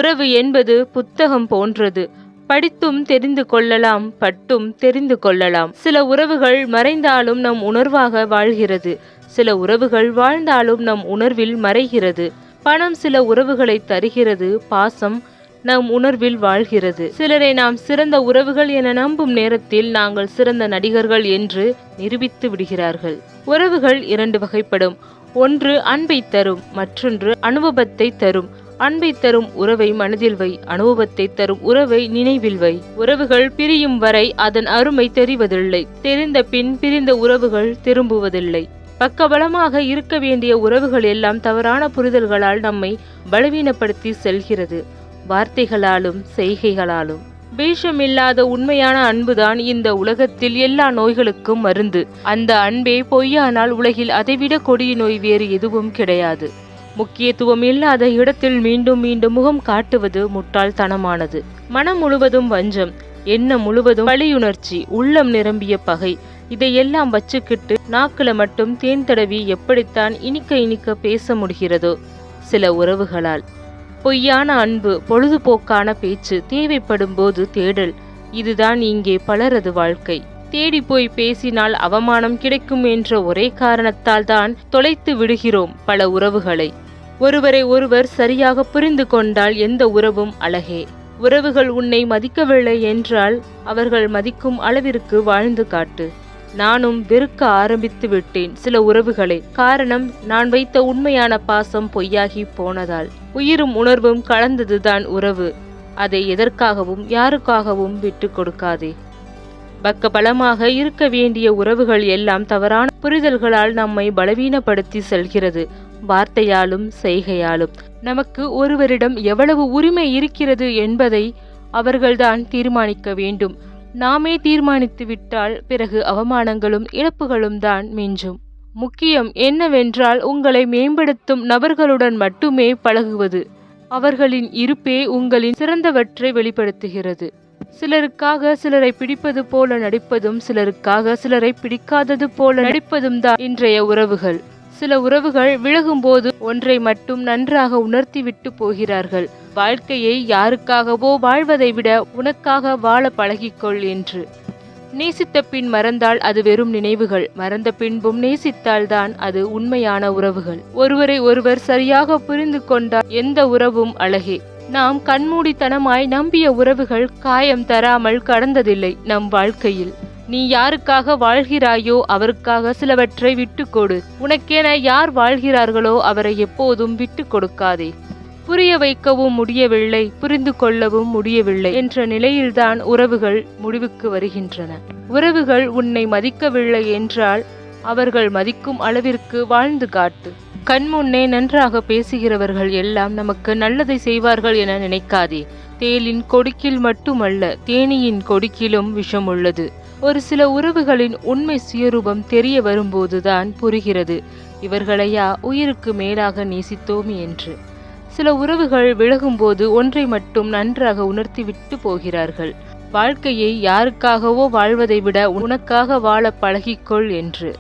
உறவு என்பது புத்தகம் போன்றது. படித்தும் தெரிந்து கொள்ளலாம், பட்டும் தெரிந்து கொள்ளலாம். சில உறவுகள் மறைந்தாலும் நம் உணர்வாக வாழ்கிறது. சில உறவுகள் வாழ்ந்தாலும் நம் உணர்வில் மறைகிறது. பணம் சில உறவுகளை தருகிறது, பாசம் நம் உணர்வில் வாழ்கிறது. சிலரை நாம் சிறந்த உறவுகள் என நம்பும் நேரத்தில் நாங்கள் சிறந்த நடிகர்கள் என்று நிரூபித்து விடுகிறார்கள். உறவுகள் இரண்டு வகைப்படும். ஒன்று அன்பை தரும், மற்றொன்று அனுபவத்தை தரும். அன்பை தரும் உறவை மனதில் வை, அனுபவத்தை தரும் உறவை நினைவில் வை. உறவுகள் பிரியும் வரை அதன் அருமை தெரிவதில்லை. தெரிந்த பின் பிரிந்த உறவுகள் திரும்புவதில்லை. பக்கபலமாக இருக்க வேண்டிய உறவுகள் எல்லாம் தவறான புரிதல்களால் நம்மை பலவீனப்படுத்தி செல்கிறது, வார்த்தைகளாலும் செய்கைகளாலும். விஷமில்லாத உண்மையான அன்புதான் இந்த உலகத்தில் எல்லா நோய்களுக்கும் மருந்து. அந்த அன்பே பொய்யானால் உலகில் அதைவிட கொடிய நோய் வேறு எதுவும் கிடையாது. முக்கியத்துவம் இல்லாத இடத்தில் மீண்டும் மீண்டும் முகம் காட்டுவது முட்டாள்தனமானது. மனம் முழுவதும் வஞ்சம், எண்ணம் முழுவதும் பழியுணர்ச்சி, உள்ளம் நிரம்பிய பகை. இதையெல்லாம் வச்சுக்கிட்டு நாக்குல மட்டும் தேன் தடவி எப்படித்தான் இனிக்க இனிக்க பேச முடிகிறதோ சில உறவுகளால். பொய்யான அன்பு, பொழுதுபோக்கான பேச்சு, தேவைப்படும் போது தேடல், இதுதான் இங்கே பலரது வாழ்க்கை. தேடி போய் பேசினால் அவமானம் கிடைக்கும் என்ற ஒரே காரணத்தால் தான் தொலைத்து விடுகிறோம் பல உறவுகளை. ஒருவரை ஒருவர் சரியாக புரிந்து கொண்டால் எந்த உறவும் அழகே. உறவுகள் உன்னை மதிக்கவில்லை என்றால் அவர்கள் மதிக்கும் அளவிற்கு வாழ்ந்து காட்டு. நானும் வெறுக்க ஆரம்பித்து விட்டேன் சில உறவுகளை. காரணம், நான் வைத்த உண்மையான பாசம் பொய்யாகி போனதால். உயிரும் உணர்வும் கலந்ததுதான் உறவு. அதை எதற்காகவும் யாருக்காகவும் விட்டு கொடுக்காதே. பக்கபலமாக இருக்க வேண்டிய உறவுகள் எல்லாம் தவறான புரிதல்களால் நம்மை பலவீனப்படுத்தி செல்கிறது, வார்த்தையாலும் செய்கையாலும். நமக்கு ஒருவரிடம் எவ்வளவு உரிமை இருக்கிறது என்பதை அவர்கள்தான் தீர்மானிக்க வேண்டும். நாமே தீர்மானித்து விட்டால் பிறகு அவமானங்களும் இழப்புகளும் தான் மிஞ்சும். முக்கியம் என்னவென்றால் உங்களை மேம்படுத்தும் நபர்களுடன் மட்டுமே பழகுவது. அவர்களின் இருப்பே உங்களின் சிறந்தவற்றை வெளிப்படுத்துகிறது. சிலருக்காக சிலரை பிடிப்பது போல நடிப்பதும், சிலருக்காக சிலரை பிடிக்காதது போல நடிப்பதும் தான் இன்றைய உறவுகள். சில உறவுகள் விலகும் போது ஒன்றை மட்டும் நன்றாக உணர்த்தி விட்டு போகிறார்கள். வாழ்க்கையை யாருக்காகவோ வாழ்வதை விட உனக்காக வாழ பழகிக்கொள் என்று. நேசித்த பின் மறந்தால் அது வெறும் நினைவுகள். மறந்த பின்பும் நேசித்தால்தான் அது உண்மையான உறவுகள். ஒருவரை ஒருவர் சரியாக புரிந்து கொண்டால் எந்த உறவும் அழகே. நாம் கண்மூடித்தனமாய் நம்பிய உறவுகள் காயம் தராமல் கடந்ததில்லை நம் வாழ்க்கையில். நீ யாருக்காக வாழ்கிறாயோ அவருக்காக சிலவற்றை விட்டு கொடு. உனக்கென யார் வாழ்கிறார்களோ அவரை எப்போதும் விட்டு கொடுக்காதே. புரிய வைக்கவும் முடியவில்லை, புரிந்து கொள்ளவும் முடியவில்லை என்ற நிலையில்தான் உறவுகள் முடிவுக்கு வருகின்றன. உறவுகள் உன்னை மதிக்கவில்லை என்றால் அவர்கள் மதிக்கும் அளவிற்கு வாழ்ந்து காட்டு. கண்முன்னே நன்றாக பேசுகிறவர்கள் எல்லாம் நமக்கு நல்லதை செய்வார்கள் என நினைக்காதே. தேலின் கொடுக்கில் மட்டுமல்ல, தேனியின் கொடுக்கிலும் விஷம் உள்ளது. ஒரு சில உறவுகளின் உண்மை சுயரூபம் தெரிய வரும்போதுதான் புரிகிறது, இவர்களையா உயிருக்கு மேலாக நேசித்தோம் என்று. சில உறவுகள் விலகும்போது ஒன்றை மட்டும் நன்றாக உணர்த்தி விட்டு போகிறார்கள். வாழ்க்கையை யாருக்காகவோ வாழ்வதை விட உனக்காக வாழ பழகிக்கொள் என்று.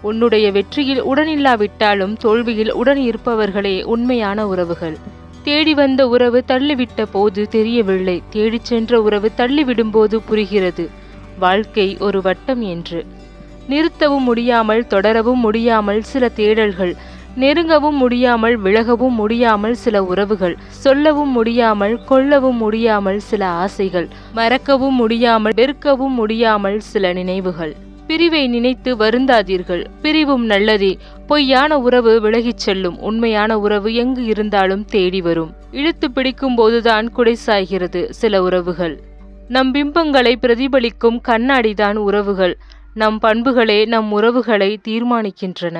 உன்னுடைய வெற்றியில் உடனில்லாவிட்டாலும் தோல்வியில் உடன் இருப்பவர்களே உண்மையான உறவுகள். தேடி வந்த உறவு தள்ளிவிட்ட போது தெரியவில்லை, தேடிச் சென்ற உறவு தள்ளிவிடும்போது புரிகிறது வாழ்க்கை ஒரு வட்டம் என்று. நிறுத்தவும் முடியாமல் தொடரவும் முடியாமல் சில தேடல்கள், நெருங்கவும் முடியாமல் விலகவும் முடியாமல் சில உறவுகள், சொல்லவும் முடியாமல் கொள்ளவும் முடியாமல் சில ஆசைகள், மறக்கவும் முடியாமல் வெறுக்கவும் முடியாமல் சில நினைவுகள். பிரிவை நினைத்து வருந்தாதீர்கள், பிரிவும் நல்லதே. பொய்யான உறவு விலகிச் செல்லும், உண்மையான உறவு எங்கு இருந்தாலும் தேடி வரும். இழுத்து பிடிக்கும் போதுதான் குடை சாய்கிறது சில உறவுகள். நம் பிம்பங்களை பிரதிபலிக்கும் கண்ணாடிதான் உறவுகள். நம் பண்புகளே நம் உறவுகளை தீர்மானிக்கின்றன.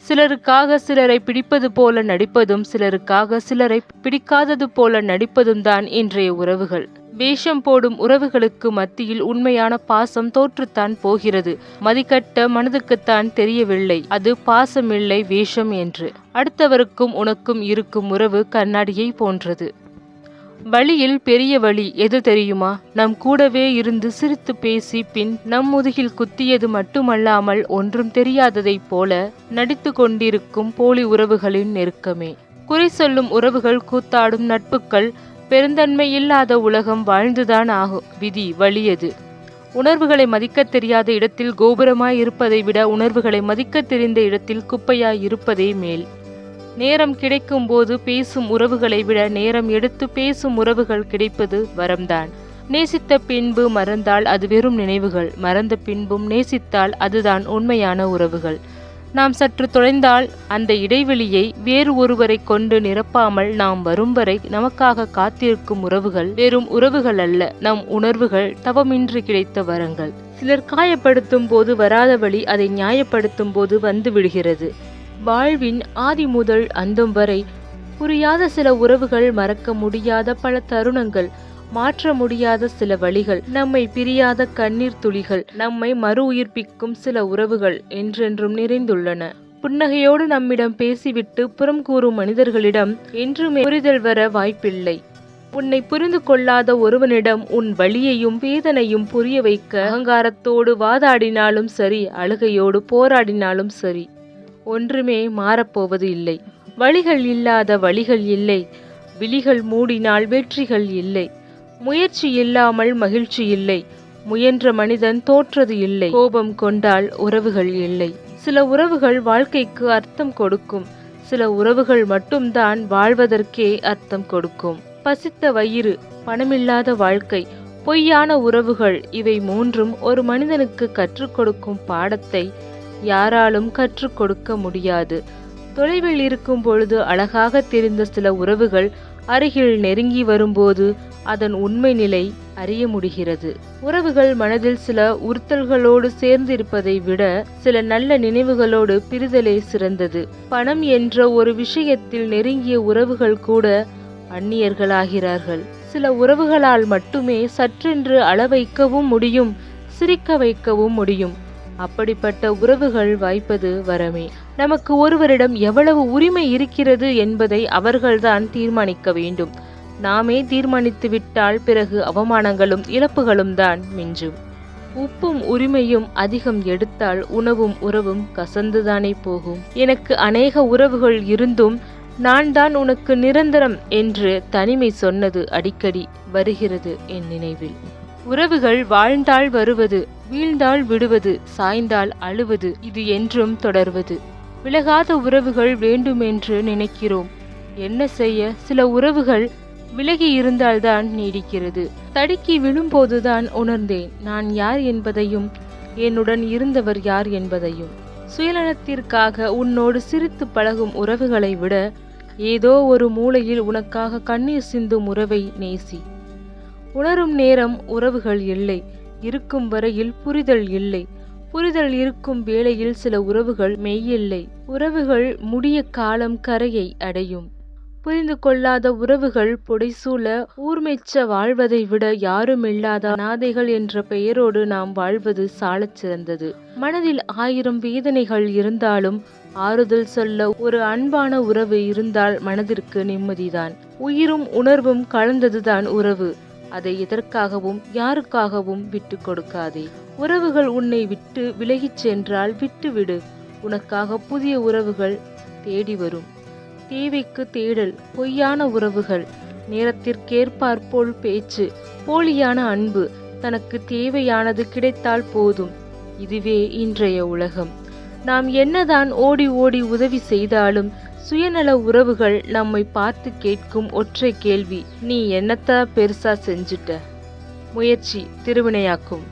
சிலருக்காக சிலரை பிடிப்பது போல நடிப்பதும், சிலருக்காக சிலரை பிடிக்காதது போல நடிப்பதும் தான் இன்றைய உறவுகள். வேஷம் போடும் உறவுகளுக்கு மத்தியில் உண்மையான பாசம் தோற்றுத்தான் போகிறது. மதிக்கட்ட மனதுக்குத்தான் தெரியவில்லை அது பாசமில்லை வேஷம் என்று. அடுத்தவருக்கும் உனக்கும் இருக்கும் உறவு கண்ணாடியை போன்றது. வழியில் பெரிய வழி எது தெரியுமா? நம் கூடவே இருந்து சிரித்து பேசி பின் நம் முதுகில் குத்தியது மட்டுமல்லாமல் ஒன்றும் தெரியாததைப் போல நடித்து கொண்டிருக்கும் போலி உறவுகளின் நெருக்கமே. குறி சொல்லும் உறவுகள், கூத்தாடும் நட்புகள், பெருந்தன்மை இல்லாத உலகம் வாழ்ந்துதான் ஆகும். விதி வலியது. உணர்வுகளை மதிக்கத் தெரியாத இடத்தில் கோபுரமாய் இருப்பதை விட உணர்வுகளை மதிக்கத் தெரிந்த இடத்தில் குப்பையாய் இருப்பதே மேல். நேரம் கிடைக்கும் போது பேசும் உறவுகளை விட நேரம் எடுத்து பேசும் உறவுகள் கிடைப்பது வரம்தான். நேசித்த பின்பு மறந்தால் அது வெறும் நினைவுகள். மறந்த பின்பும் நேசித்தால் அதுதான் உண்மையான உறவுகள். நாம் சற்று தொலைந்தால் அந்த இடைவெளியை வேறு ஒருவரை கொண்டு நிரப்பாமல் நாம் வரும் வரை நமக்காக காத்திருக்கும் உறவுகள் வெறும் உறவுகள் அல்ல, நம் உணர்வுகள், தவமின்றி கிடைத்த வரங்கள். சிலர் காயப்படுத்தும் போது வராத வழி அதை நியாயப்படுத்தும் போது வந்து விடுகிறது. வாழ்வின் ஆதி முதல் அந்தம் வரை புரியாத சில உறவுகள், மறக்க முடியாத பல தருணங்கள், மாற்ற முடியாத சில வழிகள், நம்மை பிரியாத கண்ணீர் துளிகள், நம்மை மறு உயிர்ப்பிக்கும் சில உறவுகள் என்றென்றும் நிறைந்துள்ளன. புன்னகையோடு நம்மிடம் பேசிவிட்டு புறம் கூறும் மனிதர்களிடம் என்றுமே புரிதல் வர வாய்ப்பில்லை. உன்னை புரிந்து கொள்ளாத ஒருவனிடம் உன் வலியையும் வேதனையும் புரிய வைக்க அகங்காரத்தோடு வாதாடினாலும் சரி, அழுகையோடு போராடினாலும் சரி, ஒன்றுமே மாறப்போவது இல்லை. வழிகள் இல்லாத வழிகள் இல்லை. விழிகள் மூடினால் வெற்றிகள் இல்லை. முயற்சி இல்லாமல் மகிழ்ச்சி இல்லை. முயன்ற மனிதன் தோற்றது இல்லை. கோபம் கொண்டால் உறவுகள் இல்லை. சில உறவுகள் வாழ்க்கைக்கு அர்த்தம் கொடுக்கும். சில உறவுகள் மட்டும்தான் வாழ்வதற்கே அர்த்தம் கொடுக்கும். பசித்த வயிறு, பணமில்லாத வாழ்க்கை, பொய்யான உறவுகள், இவை மூன்றும் ஒரு மனிதனுக்கு கற்றுக் கொடுக்கும் பாடத்தை யாராலும் கற்றுக் கொடுக்க முடியாது. தொலைவில் இருக்கும் பொழுது அழகாக தெரிந்த சில உறவுகள் அருகில் நெருங்கி வரும்போது அதன் உண்மை நிலை அறிய முடிகிறது. உறவுகள் மனதில் சில உறுத்தல்களோடு சேர்ந்திருப்பதை விட சில நல்ல நினைவுகளோடு பிரிதலே சிறந்தது. பணம் என்ற ஒரு விஷயத்தில் நெருங்கிய உறவுகள் கூட அந்நியர்களாகிறார்கள். சில உறவுகளால் மட்டுமே சற்றென்று அள வைக்கவும் முடியும், சிரிக்க வைக்கவும் முடியும். அப்படிப்பட்ட உறவுகள் வாய்ப்பது வரமே. நமக்கு ஒருவரிடம் எவ்வளவு உரிமை இருக்கிறது என்பதை அவர்கள்தான் தீர்மானிக்க வேண்டும். நாமே தீர்மானித்து விட்டால் பிறகு அவமானங்களும் இழப்புகளும் தான் மிஞ்சும். உப்பும் உரிமையும் அதிகம் எடுத்தால் உணவும் உறவும் கசந்துதானே போகும். எனக்கு அநேக உறவுகள் இருந்தும் நான் தான் உனக்கு நிரந்தரம் என்று தனிமை சொன்னது அடிக்கடி வருகிறது என் நினைவில். உறவுகள் வாழ்ந்தால் வருவது, வீழ்ந்தால் விடுவது, சாய்ந்தால் அழுவது, இது என்றும் தொடர்வது. விலகாத உறவுகள் வேண்டுமென்று நினைக்கிறோம். என்ன செய்ய, சில உறவுகள் விலகி இருந்தால்தான் நீடிக்கிறது. தடுக்கி விழும்போதுதான் உணர்ந்தேன் நான் யார் என்பதையும், என்னுடன் இருந்தவர் யார் என்பதையும். சுயநலத்திற்காக உன்னோடு சிரித்து பழகும் உறவுகளை விட ஏதோ ஒரு மூலையில் உனக்காக கண்ணீர் சிந்தும் உறவை நேசி. உணரும் நேரம் உறவுகள் இல்லை. இருக்கும் வரையில் புரிதல் இல்லை. புரிதல் இருக்கும் வேளையில் சில உறவுகள் மெய்யில்லை. உறவுகள் முடிய காலம் கரையை அடையும். புரிந்து கொள்ளாத உறவுகள் புடைசூழ ஊர்மெச்ச வாழ்வதை விட யாருமில்லாத அநாதைகள் என்ற பெயரோடு நாம் வாழ்வது சாலச் சிறந்தது. மனதில் 1000 வேதனைகள் இருந்தாலும் ஆறுதல் சொல்ல ஒரு அன்பான உறவு இருந்தால் மனதிற்கு நிம்மதிதான். உயிரும் உணர்வும் கலந்ததுதான் உறவு. அதை எதற்காகவும் யாருக்காகவும் விட்டு கொடுக்காதே. உறவுகள் உன்னை விட்டு விலகிச் சென்றால் விட்டுவிடு. உனக்காக புதிய உறவுகள் தேடி வரும். தேவைக்கு தேடல், பொய்யான உறவுகள், நேரத்திற்கேற்பாற்போல் பேச்சு, போலியான அன்பு, தனக்கு தேவையானது கிடைத்தால் போதும். இதுவே இன்றைய உலகம். நாம் என்னதான் ஓடி ஓடி உதவி செய்தாலும் சுயநல உறவுகள் நம்மை பார்த்து கேட்கும் ஒற்றை கேள்வி, நீ என்னத்த பெருசா செஞ்சுட்ட? முயற்சி திருவினையாக்கும்.